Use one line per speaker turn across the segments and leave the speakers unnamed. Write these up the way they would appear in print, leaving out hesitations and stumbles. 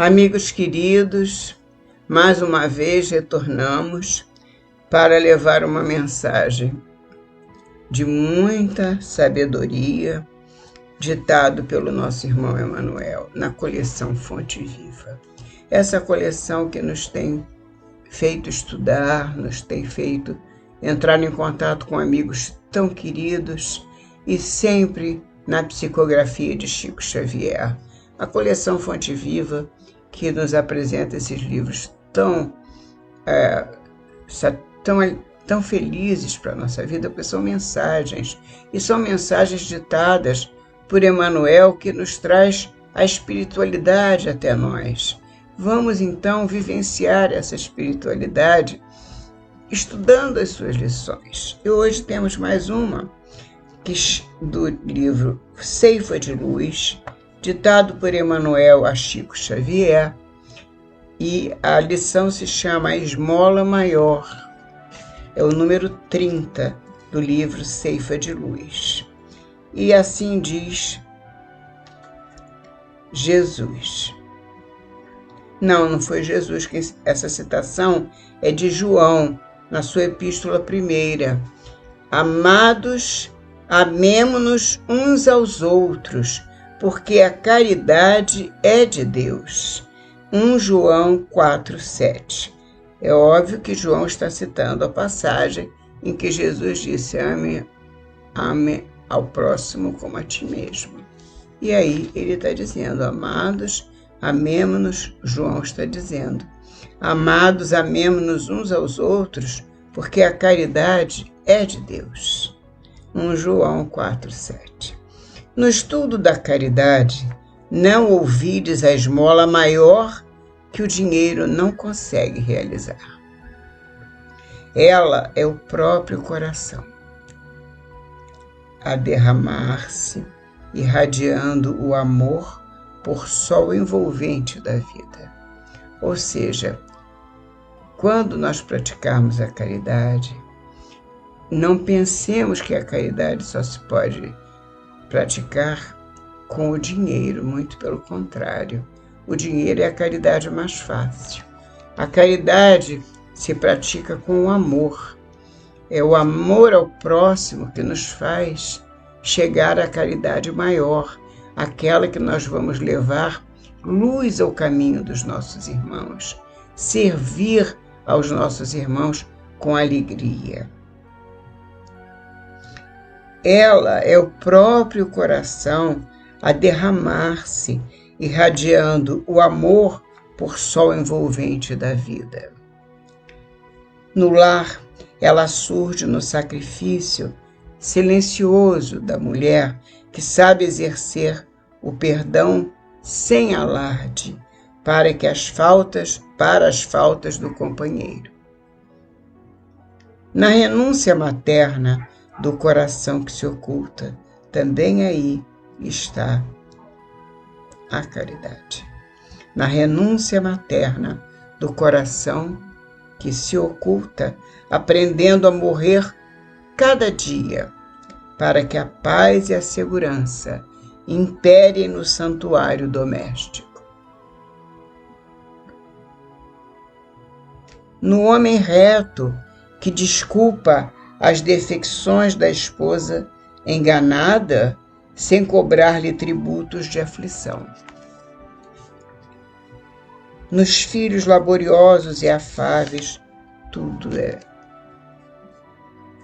Amigos queridos, mais uma vez retornamos para levar uma mensagem de muita sabedoria, ditado pelo nosso irmão Emmanuel, na coleção Fonte Viva. Essa coleção que nos tem feito estudar, nos tem feito entrar em contato com amigos tão queridos e sempre na psicografia de Chico Xavier. A coleção Fonte Viva, que nos apresenta esses livros tão felizes para a nossa vida, porque são mensagens, e são mensagens ditadas por Emmanuel, que nos traz a espiritualidade até nós. Vamos então vivenciar essa espiritualidade estudando as suas lições. E hoje temos mais uma do livro Ceifa de Luz, ditado por Emmanuel a Chico Xavier, e a lição se chama A Esmola Maior. É o número 30 do livro Ceifa de Luz. E assim diz Jesus. Não foi Jesus, que essa citação é de João, na sua epístola primeira. Amados, amemo-nos uns aos outros, porque a caridade é de Deus. 1 João 4,7. É óbvio que João está citando a passagem em que Jesus disse: ame ao próximo como a ti mesmo. E aí ele está dizendo: amados, amemo-nos. João está dizendo: amados, amemo-nos uns aos outros, porque a caridade é de Deus. 1 João 4,7. No estudo da caridade, não ouvides a esmola maior que o dinheiro não consegue realizar. Ela é o próprio coração a derramar-se, irradiando o amor por sol envolvente da vida. Ou seja, quando nós praticarmos a caridade, não pensemos que a caridade só se pode praticar com o dinheiro, muito pelo contrário. O dinheiro é a caridade mais fácil. A caridade se pratica com o amor. É o amor ao próximo que nos faz chegar à caridade maior, aquela que nós vamos levar luz ao caminho dos nossos irmãos, servir aos nossos irmãos com alegria. Ela é o próprio coração a derramar-se, irradiando o amor por sol envolvente da vida. No lar, ela surge no sacrifício silencioso da mulher que sabe exercer o perdão sem alarde para as faltas do companheiro. Na renúncia materna do coração que se oculta, também aí está a caridade. Na renúncia materna do coração que se oculta, aprendendo a morrer cada dia, para que a paz e a segurança imperem no santuário doméstico. No homem reto, que desculpa as defecções da esposa enganada, sem cobrar-lhe tributos de aflição. Nos filhos laboriosos e afáveis, tudo é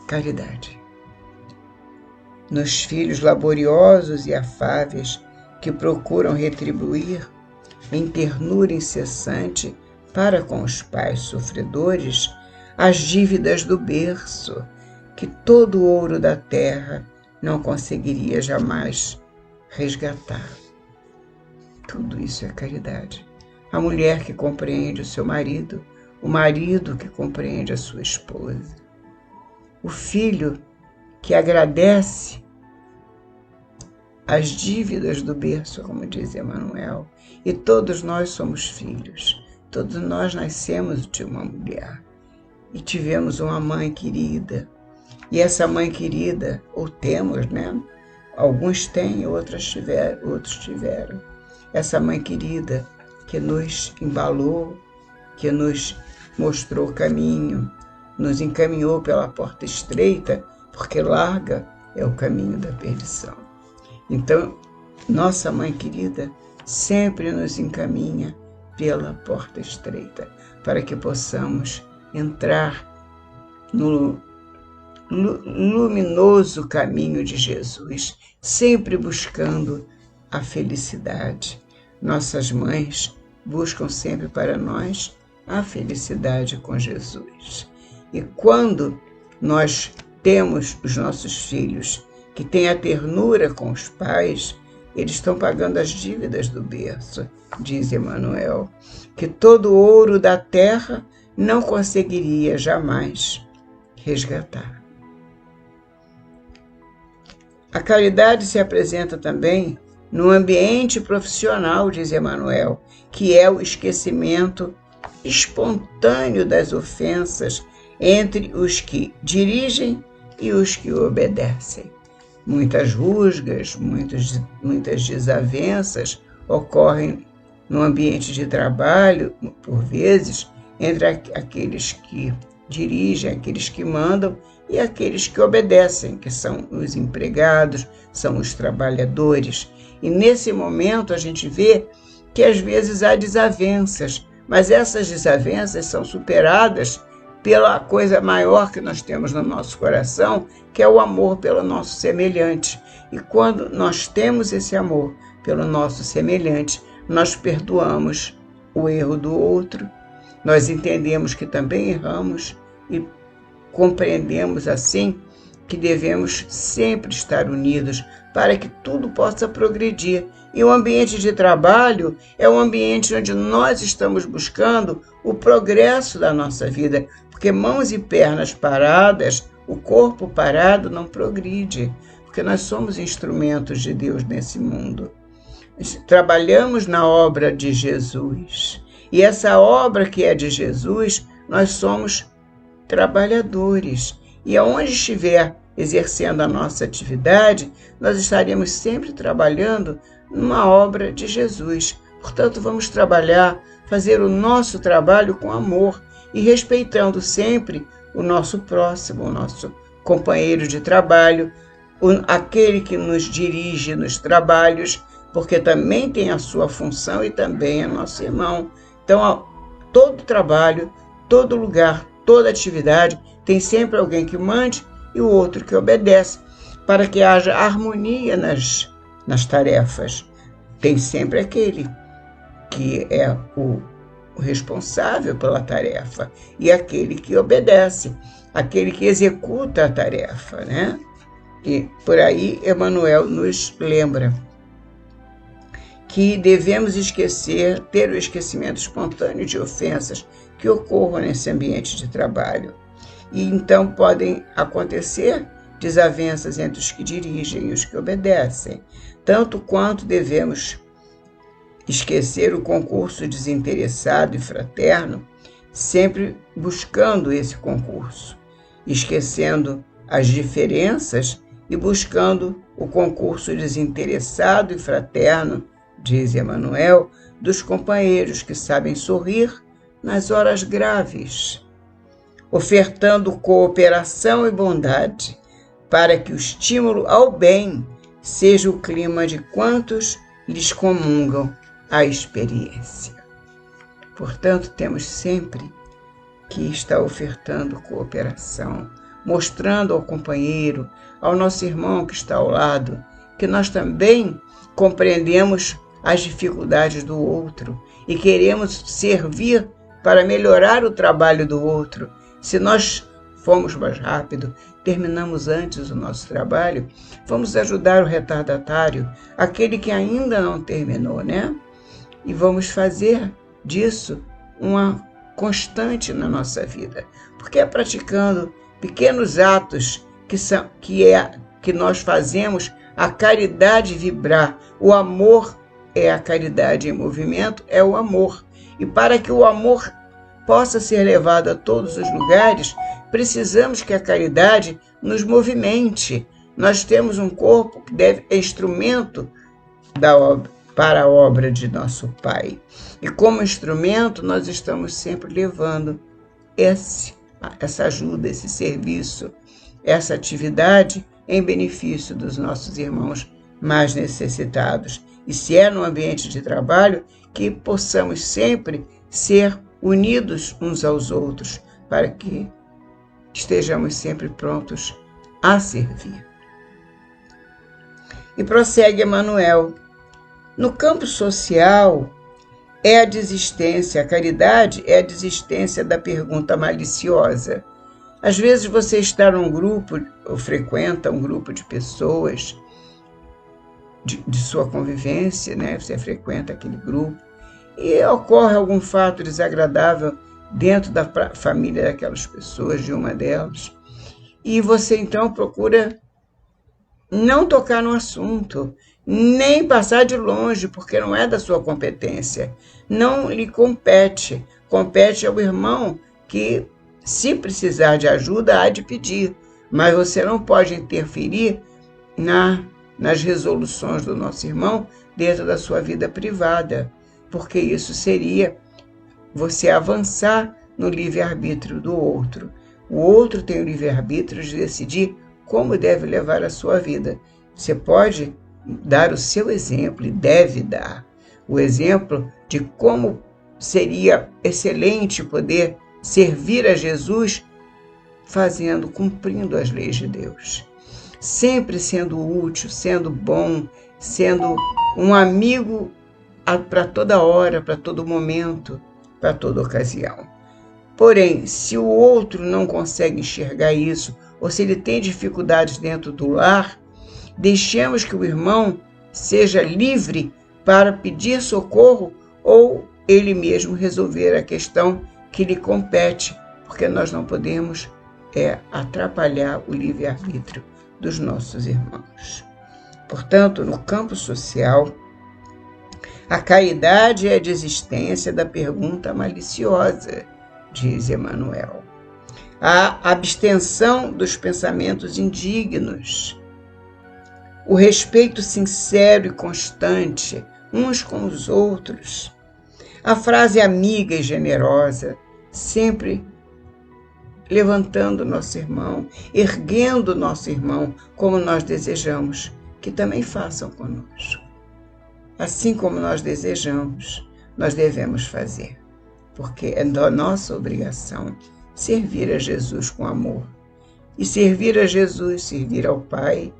caridade. Nos filhos laboriosos e afáveis que procuram retribuir em ternura incessante para com os pais sofredores as dívidas do berço, que todo o ouro da terra não conseguiria jamais resgatar. Tudo isso é caridade. A mulher que compreende o seu marido, o marido que compreende a sua esposa, o filho que agradece as dívidas do berço, como diz Emmanuel, e todos nós somos filhos, todos nós nascemos de uma mulher e tivemos uma mãe querida, e essa mãe querida, ou temos, né? Alguns têm, outros tiveram. Essa mãe querida que nos embalou, que nos mostrou o caminho, nos encaminhou pela porta estreita, porque larga é o caminho da perdição. Então, nossa Mãe querida sempre nos encaminha pela porta estreita, para que possamos entrar no luminoso caminho de Jesus, sempre buscando a felicidade. Nossas mães buscam sempre para nós a felicidade com Jesus. E quando nós temos os nossos filhos que têm a ternura com os pais, eles estão pagando as dívidas do berço, diz Emmanuel, que todo ouro da terra não conseguiria jamais resgatar. A caridade se apresenta também no ambiente profissional, diz Emmanuel, que é o esquecimento espontâneo das ofensas entre os que dirigem e os que obedecem. Muitas rusgas, muitas desavenças ocorrem no ambiente de trabalho, por vezes, entre aqueles que dirigem, aqueles que mandam e aqueles que obedecem, que são os empregados, são os trabalhadores. E nesse momento a gente vê que às vezes há desavenças, mas essas desavenças são superadas pela coisa maior que nós temos no nosso coração, que é o amor pelo nosso semelhante. E quando nós temos esse amor pelo nosso semelhante, nós perdoamos o erro do outro, nós entendemos que também erramos e compreendemos assim que devemos sempre estar unidos para que tudo possa progredir. E o ambiente de trabalho é um ambiente onde nós estamos buscando o progresso da nossa vida, porque mãos e pernas paradas, o corpo parado não progride, porque nós somos instrumentos de Deus nesse mundo. Trabalhamos na obra de Jesus. E essa obra que é de Jesus, nós somos trabalhadores. E aonde estiver exercendo a nossa atividade, nós estaremos sempre trabalhando numa obra de Jesus. Portanto, vamos trabalhar, fazer o nosso trabalho com amor e respeitando sempre o nosso próximo, o nosso companheiro de trabalho, aquele que nos dirige nos trabalhos, porque também tem a sua função e também é nosso irmão. Então, todo trabalho, todo lugar, toda atividade tem sempre alguém que mande e o outro que obedece, para que haja harmonia nas tarefas. Tem sempre aquele que é o responsável pela tarefa e aquele que obedece, aquele que executa a tarefa, né? E por aí Emmanuel nos lembra que devemos ter o esquecimento espontâneo de ofensas que ocorram nesse ambiente de trabalho. E então podem acontecer desavenças entre os que dirigem e os que obedecem, tanto quanto devemos esquecer o concurso desinteressado e fraterno, sempre buscando esse concurso, esquecendo as diferenças e buscando o concurso desinteressado e fraterno, diz Emmanuel, dos companheiros que sabem sorrir nas horas graves, ofertando cooperação e bondade, para que o estímulo ao bem seja o clima de quantos lhes comungam a experiência. Portanto, temos sempre que estar ofertando cooperação, mostrando ao companheiro, ao nosso irmão que está ao lado, que nós também compreendemos as dificuldades do outro e queremos servir para melhorar o trabalho do outro. Se nós formos mais rápido, terminamos antes o nosso trabalho, vamos ajudar o retardatário, aquele que ainda não terminou, né? E vamos fazer disso uma constante na nossa vida, porque é praticando pequenos atos que nós fazemos a caridade vibrar. O amor é a caridade em movimento, é o amor. E para que o amor possa ser levado a todos os lugares, precisamos que a caridade nos movimente. Nós temos um corpo que é instrumento da obra, para a obra de nosso Pai. E como instrumento, nós estamos sempre levando essa ajuda, esse serviço, essa atividade em benefício dos nossos irmãos mais necessitados. E se é no ambiente de trabalho, que possamos sempre ser unidos uns aos outros, para que estejamos sempre prontos a servir. E prossegue Emmanuel. No campo social, é a desistência, a caridade é a desistência da pergunta maliciosa. Às vezes você está num grupo, ou frequenta um grupo de pessoas de sua convivência, né? Você frequenta aquele grupo, e ocorre algum fato desagradável dentro da família daquelas pessoas, de uma delas, e você então procura não tocar no assunto, nem passar de longe, porque não é da sua competência, não lhe compete. Compete ao irmão que, se precisar de ajuda, há de pedir, mas você não pode interferir nas resoluções do nosso irmão dentro da sua vida privada, porque isso seria você avançar no livre-arbítrio do outro. O outro tem o livre-arbítrio de decidir como deve levar a sua vida. Você pode dar o seu exemplo, e deve dar o exemplo de como seria excelente poder servir a Jesus cumprindo as leis de Deus. Sempre sendo útil, sendo bom, sendo um amigo para toda hora, para todo momento, para toda ocasião. Porém, se o outro não consegue enxergar isso, ou se ele tem dificuldades dentro do lar, deixemos que o irmão seja livre para pedir socorro ou ele mesmo resolver a questão que lhe compete, porque nós não podemos atrapalhar o livre-arbítrio dos nossos irmãos. Portanto, no campo social, a caridade é a desistência da pergunta maliciosa, diz Emmanuel. A abstenção dos pensamentos indignos, o respeito sincero e constante uns com os outros, a frase amiga e generosa, sempre levantando nosso irmão, erguendo nosso irmão, como nós desejamos que também façam conosco. Assim como nós desejamos, nós devemos fazer, porque é da nossa obrigação servir a Jesus com amor. E servir a Jesus, servir ao Pai,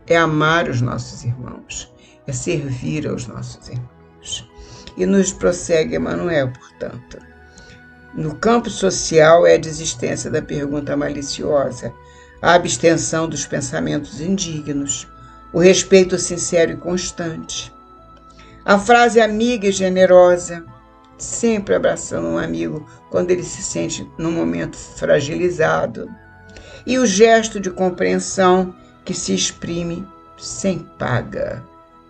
é amar os nossos irmãos, é servir aos nossos irmãos. E nos prossegue Emmanuel, portanto. No campo social é a desistência da pergunta maliciosa, a abstenção dos pensamentos indignos, o respeito sincero e constante, a frase amiga e generosa, sempre abraçando um amigo quando ele se sente num momento fragilizado, e o gesto de compreensão que se exprime sem paga.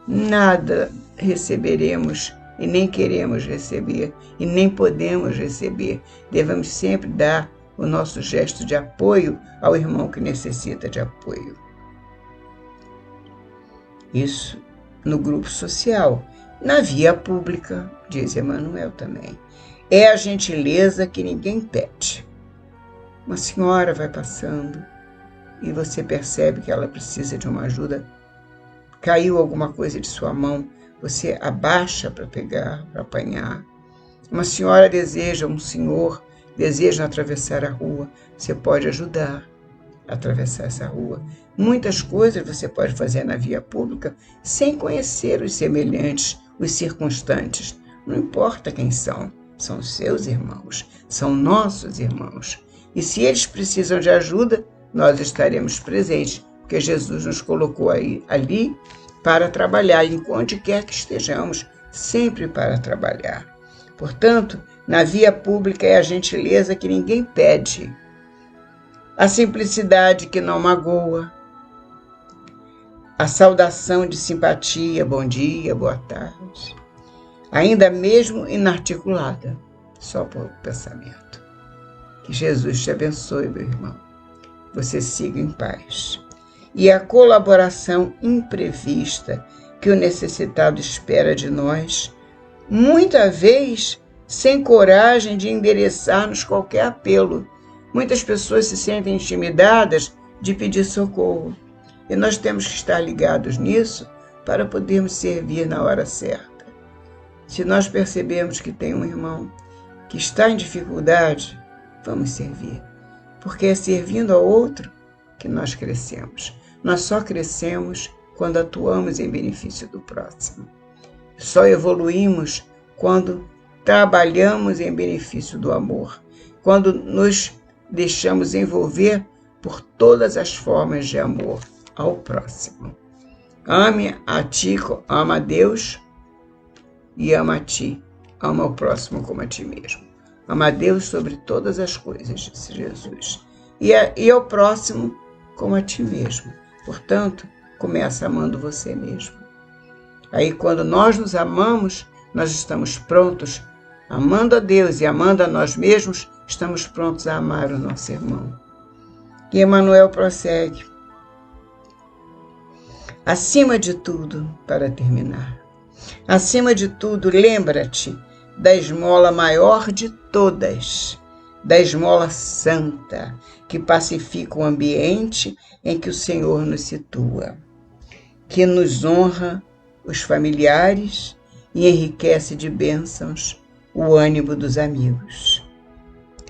Nada receberemos e nem queremos receber e nem podemos receber. Devemos sempre dar o nosso gesto de apoio ao irmão que necessita de apoio. Isso no grupo social. Na via pública, diz Emmanuel também, é a gentileza que ninguém pede. Uma senhora vai passando e você percebe que ela precisa de uma ajuda, caiu alguma coisa de sua mão, você abaixa para pegar, para apanhar. Uma senhora deseja, um senhor deseja atravessar a rua, você pode ajudar a atravessar essa rua. Muitas coisas você pode fazer na via pública sem conhecer os semelhantes, os circunstantes. Não importa quem são seus irmãos, são nossos irmãos. E se eles precisam de ajuda, nós estaremos presentes, porque Jesus nos colocou ali para trabalhar, enquanto quer que estejamos, sempre para trabalhar. Portanto, na via pública é a gentileza que ninguém pede, a simplicidade que não magoa, a saudação de simpatia, bom dia, boa tarde, ainda mesmo inarticulada, só por pensamento. Que Jesus te abençoe, meu irmão. Você siga em paz. E a colaboração imprevista que o necessitado espera de nós, muitas vezes sem coragem de endereçar-nos qualquer apelo. Muitas pessoas se sentem intimidadas de pedir socorro, e nós temos que estar ligados nisso para podermos servir na hora certa. Se nós percebemos que tem um irmão que está em dificuldade, vamos servir, porque é servindo ao outro que nós crescemos. Nós só crescemos quando atuamos em benefício do próximo. Só evoluímos quando trabalhamos em benefício do amor, quando nos deixamos envolver por todas as formas de amor ao próximo. Ame a ti, ama a Deus e ama a ti. Ama o próximo como a ti mesmo. Ama a Deus sobre todas as coisas, disse Jesus. E ao próximo como a ti mesmo. Portanto, começa amando você mesmo. Aí, quando nós nos amamos, nós estamos prontos, amando a Deus e amando a nós mesmos, estamos prontos a amar o nosso irmão. E Emmanuel prossegue. Acima de tudo, para terminar, acima de tudo, lembra-te da esmola maior de todas, da esmola santa, que pacifica o ambiente em que o Senhor nos situa, que nos honra os familiares e enriquece de bênçãos o ânimo dos amigos.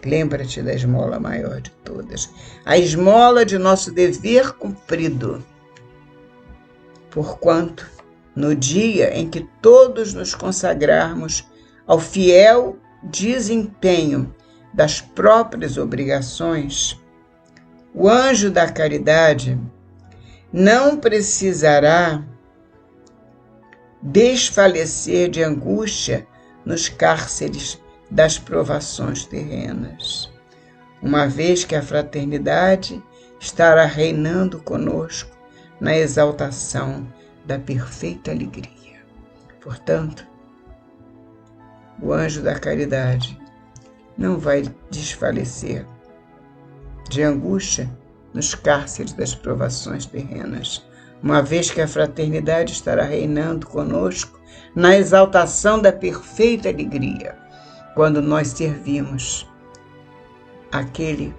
Lembra-te da esmola maior de todas, a esmola de nosso dever cumprido, porquanto, no dia em que todos nos consagrarmos ao fiel desempenho das próprias obrigações, o anjo da caridade não precisará desfalecer de angústia nos cárceres das provações terrenas, uma vez que a fraternidade estará reinando conosco na exaltação da perfeita alegria. Portanto, o anjo da caridade não vai desfalecer de angústia nos cárceres das provações terrenas, uma vez que a fraternidade estará reinando conosco na exaltação da perfeita alegria, quando nós servimos aquele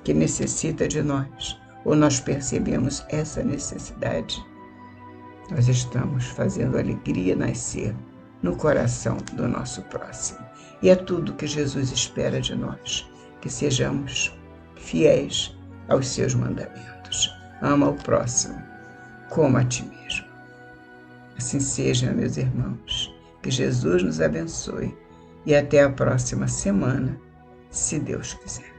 que necessita de nós, ou nós percebemos essa necessidade, nós estamos fazendo a alegria nascer no coração do nosso próximo. E é tudo que Jesus espera de nós, que sejamos fiéis aos seus mandamentos. Ama o próximo como a ti mesmo. Assim seja, meus irmãos. Que Jesus nos abençoe e até a próxima semana, se Deus quiser.